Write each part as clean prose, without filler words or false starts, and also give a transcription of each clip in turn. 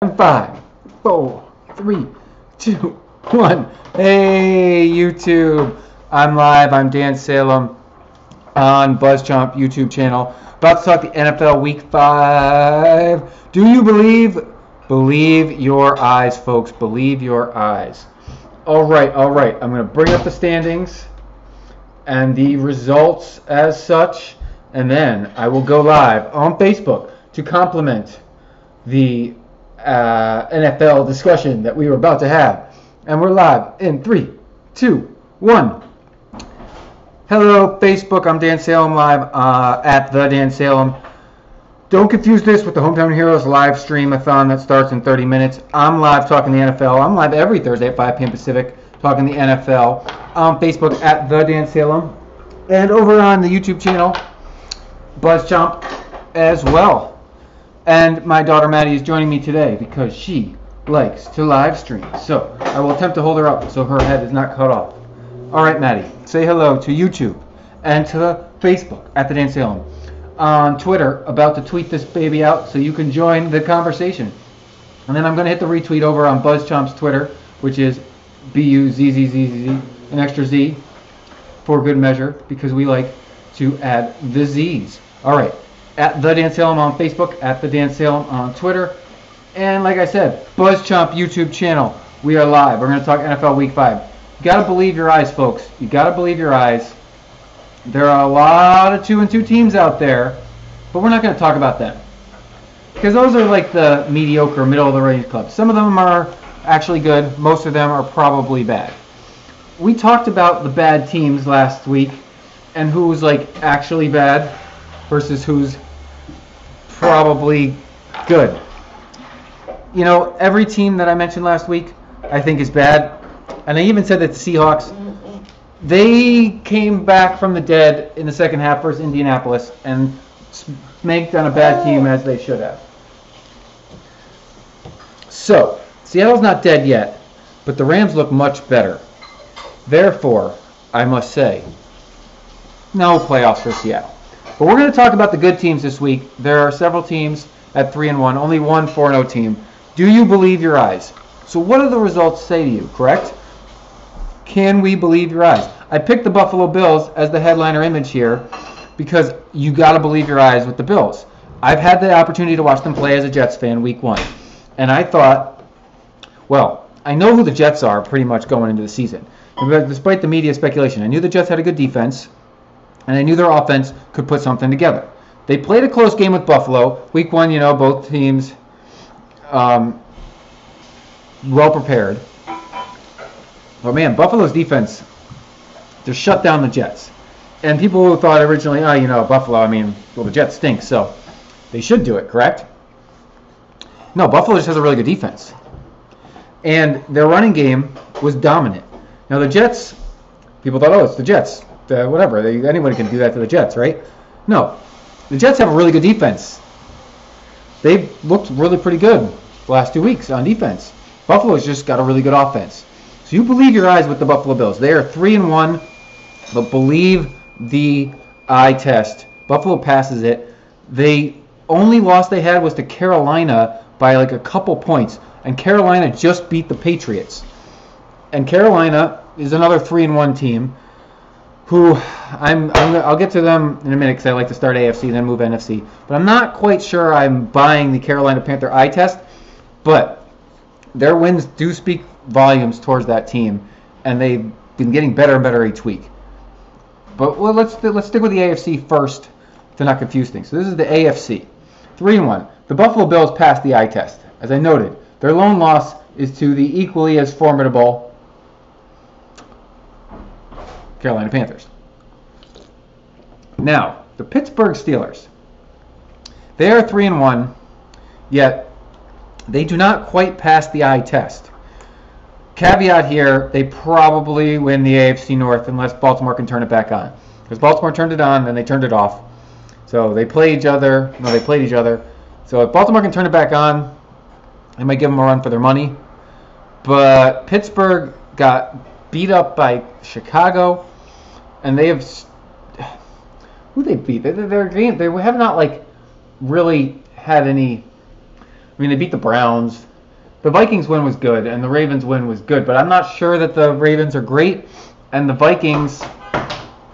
5, 4, 3, 2, 1. Hey YouTube, I'm live. I'm Dan Salem on BuzzChomp YouTube channel. About to talk the NFL Week 5. Do you believe? Believe your eyes, folks. Believe your eyes. All right. I'm going to bring up the standings and the results as such, and then I will go live on Facebook to complement the NFL discussion that we were about to have. And we're live in 3, 2, 1. Hello, Facebook. I'm Dan Salem live at the Dan Salem. Don't confuse this with the Hometown Heroes live stream-a-thon that starts in 30 minutes. I'm live talking the NFL. I'm live every Thursday at 5 p.m. Pacific talking the NFL on Facebook at the Dan Salem and over on the YouTube channel BuzzChomp as well. And my daughter Maddie is joining me today because she likes to live stream. So I will attempt to hold her up so her head is not cut off. All right, Maddie, say hello to YouTube and to Facebook at the Dan Salem. On Twitter, about to tweet this baby out so you can join the conversation. And then I'm going to hit the retweet over on BuzzChomp's Twitter, which is BUZZZZZ, an extra Z for good measure because we like to add the Z's. All right. At the Dan Salem on Facebook, at the Dan Salem on Twitter, and like I said, BuzzChomp YouTube channel. We are live. We're going to talk NFL Week 5. You got to believe your eyes, folks. You got to believe your eyes. There are a lot of 2-2 teams out there, but we're not going to talk about them because those are like the mediocre, middle of the range clubs. Some of them are actually good. Most of them are probably bad. We talked about the bad teams last week and who's like actually bad versus who's probably good. You know, every team that I mentioned last week I think is bad. And I even said that the Seahawks, they came back from the dead in the second half versus Indianapolis and smacked on a bad team as they should have. So, Seattle's not dead yet, but the Rams look much better. Therefore, I must say, no playoffs for Seattle. But we're going to talk about the good teams this week. There are several teams at 3-1, only one 4-0 team. Do you believe your eyes? So what do the results say to you, correct? Can we believe your eyes? I picked the Buffalo Bills as the headliner image here because you got to believe your eyes with the Bills. I've had the opportunity to watch them play as a Jets fan week 1. And I thought, well, I know who the Jets are pretty much going into the season. Despite the media speculation, I knew the Jets had a good defense. And I knew their offense could put something together. They played a close game with Buffalo. Week 1, you know, both teams well prepared. But man, Buffalo's defense just shut down the Jets. And people who thought originally, oh, you know, Buffalo, I mean, well, the Jets stink, so they should do it, correct? No, Buffalo just has a really good defense. And their running game was dominant. Now, the Jets, people thought, oh, it's the Jets. Whatever, anybody can do that to the Jets, right? No, the Jets have a really good defense. They've looked really pretty good the last 2 weeks on defense. Buffalo's just got a really good offense. So you believe your eyes with the Buffalo Bills. They are 3-1, but believe the eye test. Buffalo passes it. The only loss they had was to Carolina by like a couple points, and Carolina just beat the Patriots. And Carolina is another 3-1 team. Who I'll get to them in a minute because I like to start AFC and then move NFC. But I'm not quite sure I'm buying the Carolina Panther eye test. But their wins do speak volumes towards that team, and they've been getting better and better each week. But well, let's stick with the AFC first to not confuse things. So this is the AFC, 3-1. The Buffalo Bills passed the eye test, as I noted. Their lone loss is to the equally as formidable Carolina Panthers. Now, the Pittsburgh Steelers. They are 3-1, yet they do not quite pass the eye test. Caveat here, they probably win the AFC North unless Baltimore can turn it back on. Because Baltimore turned it on, then they turned it off. So they play each other. No, they played each other. So if Baltimore can turn it back on, they might give them a run for their money. But Pittsburgh got beat up by Chicago. And they have, who they beat? Their game, they have not like really had any. I mean, they beat the Browns. the Vikings win was good and the Ravens win was good, but I'm not sure that the Ravens are great, and the Vikings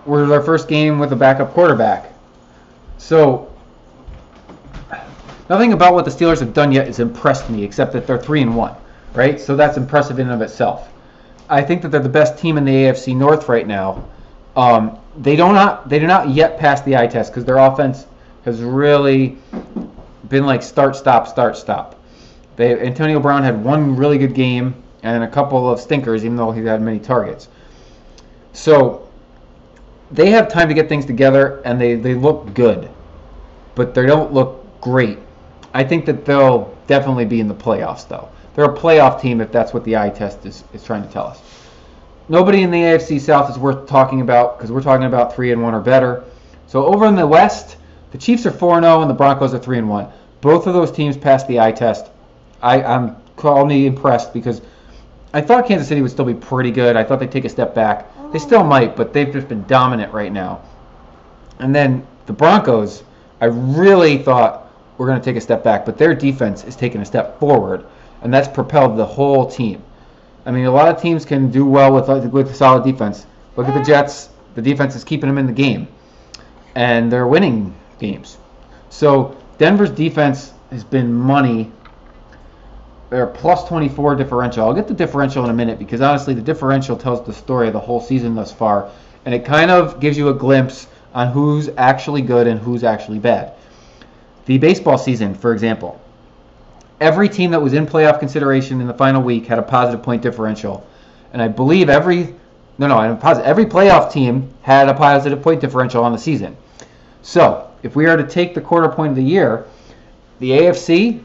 were their first game with a backup quarterback. So nothing about what the Steelers have done yet has impressed me, except that they're 3-1, right? So that's impressive in and of itself. I think that they're the best team in the AFC North right now. They do not yet pass the eye test because their offense has really been like start, stop, start, stop. Antonio Brown had one really good game and a couple of stinkers, even though he had many targets. So they have time to get things together, and they look good, but they don't look great. I think that they'll definitely be in the playoffs, though. They're a playoff team if that's what the eye test is trying to tell us. Nobody in the AFC South is worth talking about because we're talking about 3-1 or better. So over in the West, the Chiefs are 4-0 and the Broncos are 3-1. Both of those teams passed the eye test. I'm calling me impressed because I thought Kansas City would still be pretty good. I thought they'd take a step back. They still might, but they've just been dominant right now. And then the Broncos, I really thought were going to take a step back, but their defense is taking a step forward, and that's propelled the whole team. I mean, a lot of teams can do well with a solid defense. Look at the Jets. The defense is keeping them in the game, and they're winning games. So Denver's defense has been money. They're plus 24 differential. I'll get the differential in a minute because honestly the differential tells the story of the whole season thus far, and it kind of gives you a glimpse on who's actually good and who's actually bad. The baseball season, for example, every team that was in playoff consideration in the final week had a positive point differential, and I believe every playoff team had a positive point differential on the season. So if we are to take the quarter point of the year, the AFC,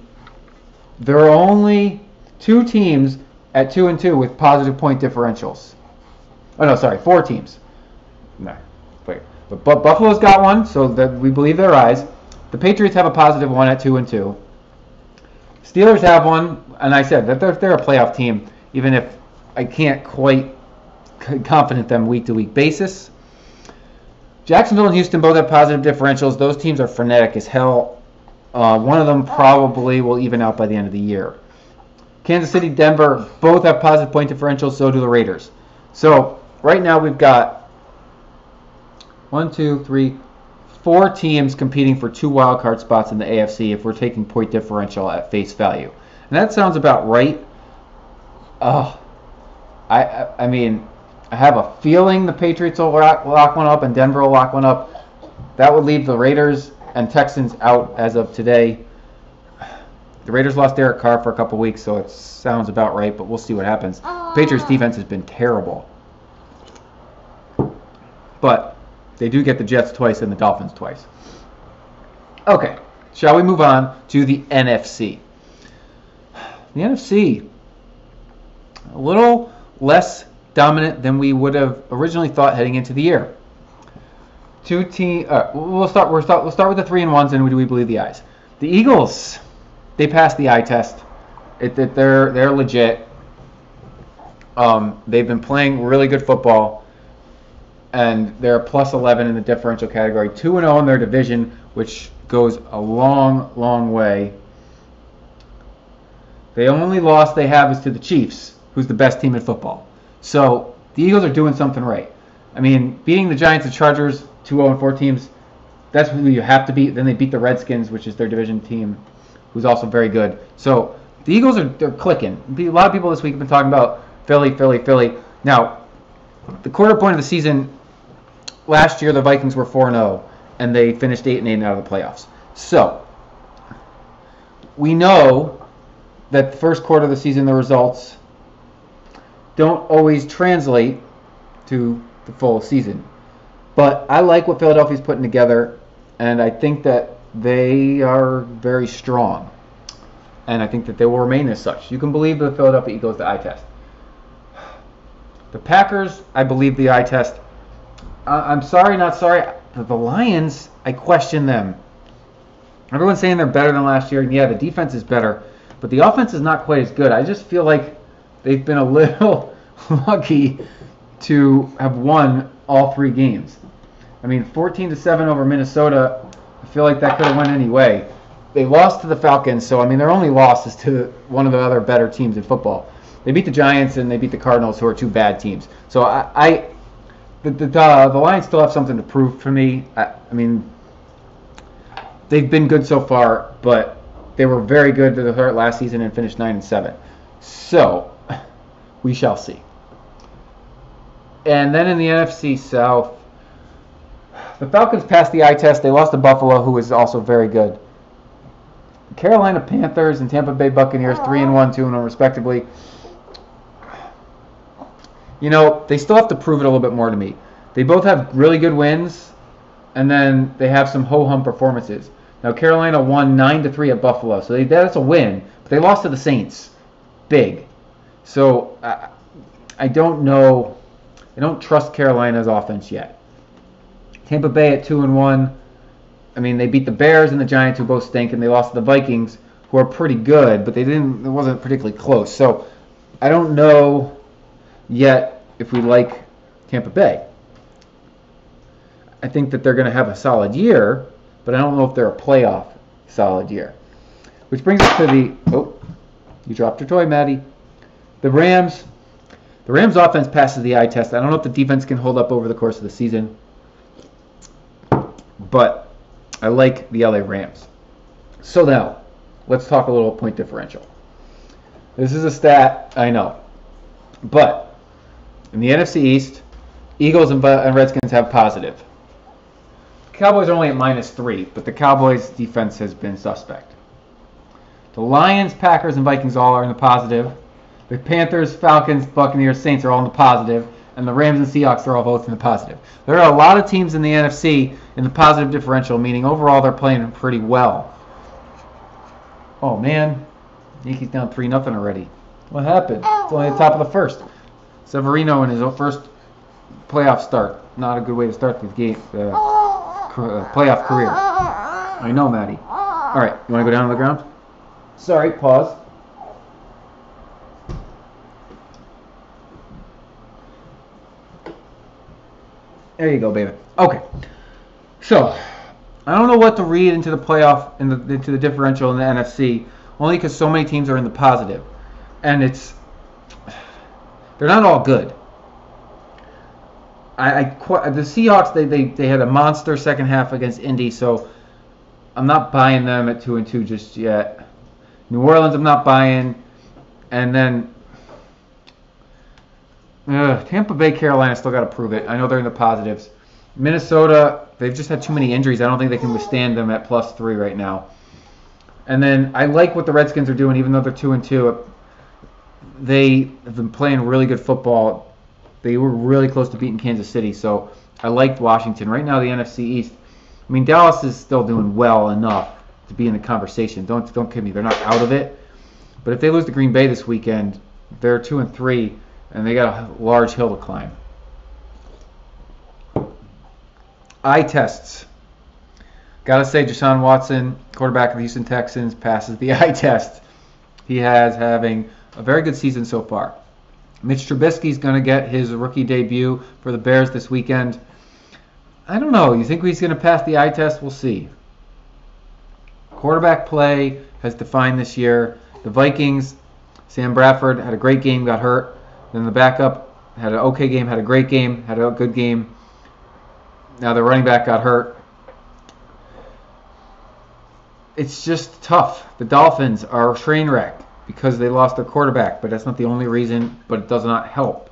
there are only 2 teams at 2-2 with positive point differentials. Oh no, sorry, 4 teams. No, wait. But Buffalo's got one, so that we believe their eyes. The Patriots have a positive one at 2-2. Steelers have one, and I said that they're a playoff team, even if I can't quite confident them week-to-week basis. Jacksonville and Houston both have positive differentials. Those teams are frenetic as hell. One of them probably will even out by the end of the year. Kansas City, Denver, both have positive point differentials, so do the Raiders. So right now we've got 4 teams competing for 2 wildcard spots in the AFC if we're taking point differential at face value. And that sounds about right. I mean, I have a feeling the Patriots will lock one up and Denver will lock one up. That would leave the Raiders and Texans out as of today. The Raiders lost Derek Carr for a couple weeks, so it sounds about right, but we'll see what happens. The Patriots defense has been terrible. But they do get the Jets twice and the Dolphins twice. Okay, shall we move on to the NFC? The NFC, a little less dominant than we would have originally thought heading into the year. We'll start with the 3-1s, and do we believe the eyes? The Eagles, they passed the eye test. They're legit. They've been playing really good football, and they're plus 11 in the differential category. 2-0 in their division, which goes a long, long way. The only loss they have is to the Chiefs, who's the best team in football. So the Eagles are doing something right. I mean, beating the Giants and Chargers, 2-0-4 teams, that's who you have to beat. Then they beat the Redskins, which is their division team, who's also very good. So the Eagles they're clicking. A lot of people this week have been talking about Philly. Now, the quarter point of the season, last year the Vikings were 4-0, and they finished 8-8 out of the playoffs. So we know that the first quarter of the season, the results don't always translate to the full season. But I like what Philadelphia's putting together, and I think that they are very strong. And I think that they will remain as such. You can believe the Philadelphia Eagles, the eye test. The Packers, I believe the eye test. I'm sorry, not sorry. The Lions, I question them. Everyone's saying they're better than last year, and yeah, the defense is better, but the offense is not quite as good. I just feel like they've been a little lucky to have won all 3 games. I mean, 14-7 over Minnesota, I feel like that could have went any way. they lost to the Falcons, so I mean their only loss is to one of the other better teams in football. They beat the Giants and they beat the Cardinals, who are two bad teams. So the Lions still have something to prove for me. I mean, they've been good so far, but they were very good to the start last season and finished 9-7. So we shall see. And then in the NFC South, the Falcons passed the eye test. They lost to Buffalo, who is also very good. Carolina Panthers and Tampa Bay Buccaneers, 3-1, 2-1, respectively. You know, they still have to prove it a little bit more to me. They both have really good wins, and then they have some ho-hum performances. Now, Carolina won 9-3 at Buffalo, so that's a win. But they lost to the Saints, big. So I don't know. I don't trust Carolina's offense yet. Tampa Bay at 2-1. I mean, they beat the Bears and the Giants, who both stink, and they lost to the Vikings, who are pretty good, but it wasn't particularly close. So I don't know yet if we like Tampa Bay. I think that they're going to have a solid year, but I don't know if they're a playoff solid year. Which brings us to the... Oh, you dropped your toy, Maddie. The Rams. The Rams offense passes the eye test. I don't know if the defense can hold up over the course of the season, but I like the LA Rams. So now, let's talk a little point differential. This is a stat, I know. But in the NFC East, Eagles and Redskins have positive. The Cowboys are only at -3, but the Cowboys' defense has been suspect. The Lions, Packers, and Vikings all are in the positive. The Panthers, Falcons, Buccaneers, Saints are all in the positive. And the Rams and Seahawks are all both in the positive. There are a lot of teams in the NFC in the positive differential, meaning overall they're playing pretty well. Oh, man. Yankees down 3-0 already. What happened? It's only the top of the first. Severino in his first playoff start. Not a good way to start the game, playoff career. I know, Maddie. All right, you want to go down on the ground? Sorry, pause. There you go, baby. Okay. So, I don't know what to read into the playoff, into the differential in the NFC, only because so many teams are in the positive. And they're not all good. The Seahawks, they had a monster second half against Indy, so I'm not buying them at 2-2 just yet. New Orleans, I'm not buying. And then Tampa Bay, Carolina, still got to prove it. I know they're in the positives. Minnesota, they've just had too many injuries. I don't think they can withstand them at +3 right now. And then I like what the Redskins are doing, even though they're 2-2. They have been playing really good football. They were really close to beating Kansas City, so I liked Washington. Right now, the NFC East, I mean, Dallas is still doing well enough to be in the conversation. Don't kid me, they're not out of it. But if they lose to Green Bay this weekend, they're 2-3. And they got a large hill to climb. Eye tests. Gotta say, Deshaun Watson, quarterback of the Houston Texans, passes the eye test. He has having a very good season so far. Mitch Trubisky's going to get his rookie debut for the Bears this weekend. I don't know. You think he's going to pass the eye test? We'll see. Quarterback play has defined this year. The Vikings, Sam Bradford had a great game, got hurt. Then the backup had an okay game, had a great game, had a good game. Now the running back got hurt. It's just tough. The Dolphins are a train wreck because they lost their quarterback, but that's not the only reason, but it does not help.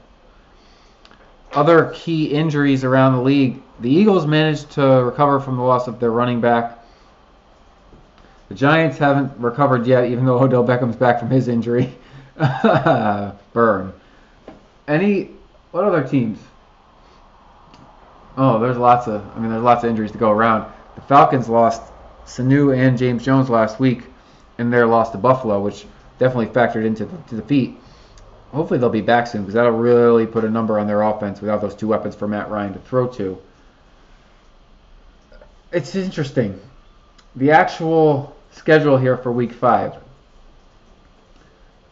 Other key injuries around the league. The Eagles managed to recover from the loss of their running back. The Giants haven't recovered yet, even though Odell Beckham's back from his injury. Burn. What other teams? Oh, there's lots of injuries to go around. The Falcons lost Sanu and James Jones last week in their loss to Buffalo, which definitely factored into the defeat. Hopefully they'll be back soon because that'll really put a number on their offense without those two weapons for Matt Ryan to throw to. It's interesting. The actual schedule here for Week 5.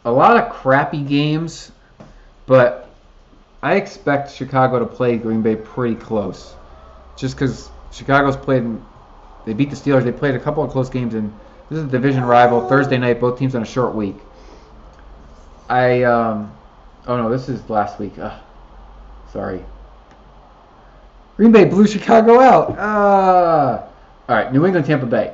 A lot of crappy games, but I expect Chicago to play Green Bay pretty close. Just because Chicago's played, they beat the Steelers. They played a couple of close games, and This is a division rival. Thursday night, both teams on a short week. Oh no, this is last week. Sorry. Green Bay blew Chicago out. All right, New England, Tampa Bay.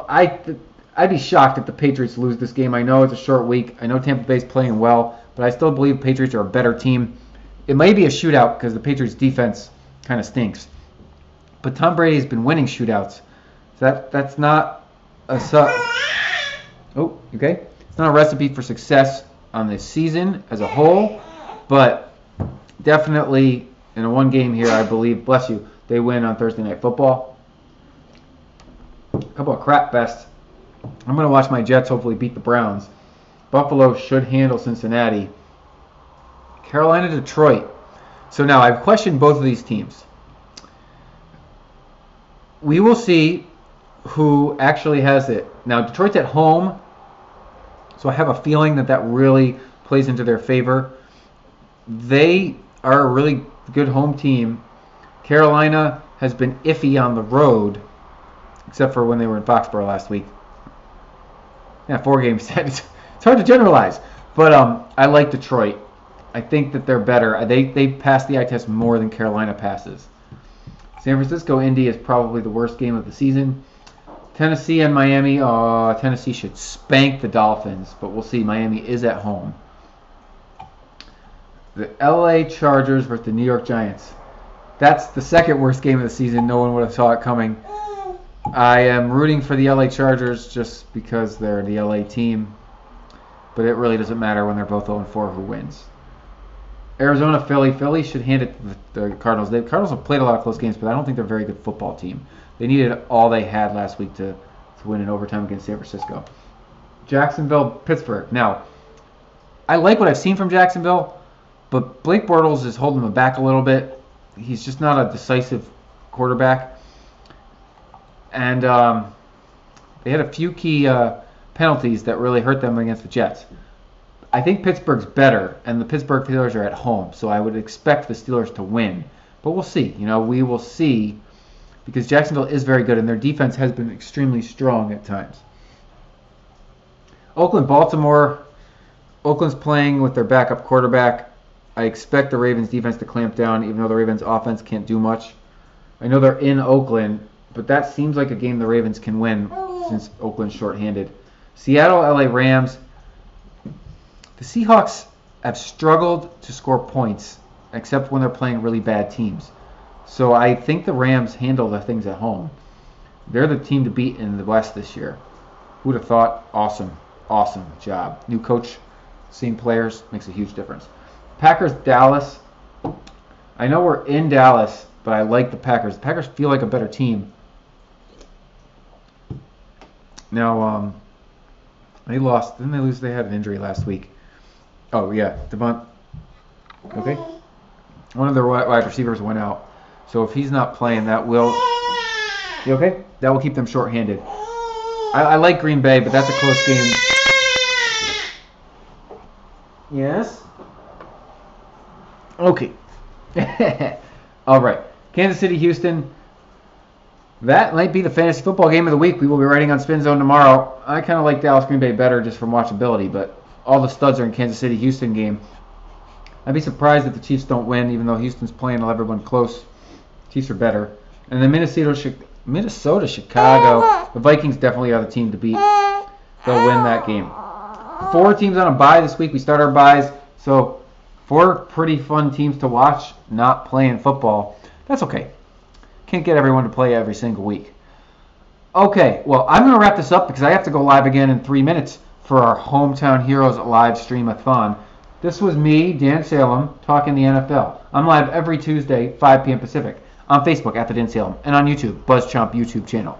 I'd be shocked if the Patriots lose this game. I know it's a short week. I know Tampa Bay's playing well, but I still believe the Patriots are a better team. It may be a shootout because the Patriots' defense kind of stinks. But Tom Brady's been winning shootouts. So that's not a okay. It's not a recipe for success on this season as a whole, but definitely in a one game here, I believe, bless you, they win on Thursday Night Football. A couple of crap fests. I'm going to watch my Jets hopefully beat the Browns. Buffalo should handle Cincinnati. Carolina, Detroit. So now I've questioned both of these teams. We will see who actually has it. Now, Detroit's at home, so I have a feeling that really plays into their favor. They are a really good home team. Carolina has been iffy on the road, except for when they were in Foxborough last week. Yeah, 4 games. It's hard to generalize, but I like Detroit. I think that they're better. They pass the eye test more than Carolina passes. San Francisco, Indy is probably the worst game of the season. Tennessee and Miami. Tennessee should spank the Dolphins, but we'll see. Miami is at home. The LA Chargers versus the New York Giants. That's the second worst game of the season. No one would have saw it coming. I am rooting for the LA Chargers just because they're the LA team, but it really doesn't matter when they're both 0-4 who wins. Arizona, Philly. Philly should hand it to the Cardinals. The Cardinals have played a lot of close games, but I don't think they're a very good football team. They needed all they had last week to win in overtime against San Francisco. Jacksonville, Pittsburgh. Now, I like what I've seen from Jacksonville, but Blake Bortles is holding them back a little bit. He's just not a decisive quarterback. And they had a few key penalties that really hurt them against the Jets. I think Pittsburgh's better, and the Pittsburgh Steelers are at home, so I would expect the Steelers to win. But we'll see. We will see, because Jacksonville is very good, and their defense has been extremely strong at times. Oakland, Baltimore. Oakland's playing with their backup quarterback. I expect the Ravens' defense to clamp down, even though the Ravens' offense can't do much. I know they're in Oakland, but that seems like a game the Ravens can win since Oakland's shorthanded. Seattle, LA Rams. The Seahawks have struggled to score points, except when they're playing really bad teams. So I think the Rams handle the things at home. They're the team to beat in the West this year. Who would have thought? Awesome job. New coach, seeing players makes a huge difference. Packers, Dallas. I know we're in Dallas, but I like the Packers. The Packers feel like a better team. Now, they lost. Didn't they lose? They had an injury last week. Oh, yeah. Okay. One of their wide receivers went out. So if he's not playing, that will... You okay? That will keep them shorthanded. I like Green Bay, but that's a close game. Yes? Okay. All right. Kansas City, Houston. That might be the fantasy football game of the week. We will be writing on Spin Zone tomorrow. I kind of like Dallas Green Bay better just from watchability, but all the studs are in Kansas City, Houston game. I'd be surprised if the Chiefs don't win, even though Houston's playing everyone close. Chiefs are better. And then Minnesota, Chicago. The Vikings definitely are the team to beat. They'll win that game. 4 teams on a bye this week. We start our byes. So 4 pretty fun teams to watch not playing football. That's okay. Can't get everyone to play every single week. Okay, well, I'm going to wrap this up because I have to go live again in 3 minutes for our Hometown Heroes live stream-a-thon. This was me, Dan Salem, talking the NFL. I'm live every Tuesday, 5 p.m. Pacific, on Facebook at the Dan Salem, and on YouTube, BuzzChomp YouTube channel.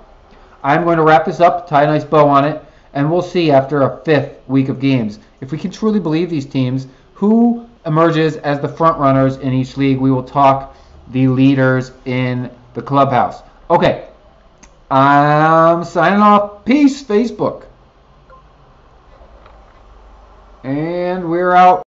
I'm going to wrap this up, tie a nice bow on it, and we'll see after a 5th week of games if we can truly believe these teams, who emerges as the front runners in each league. We will talk the leaders in the clubhouse. Okay, I'm signing off. Peace, Facebook. And we're out.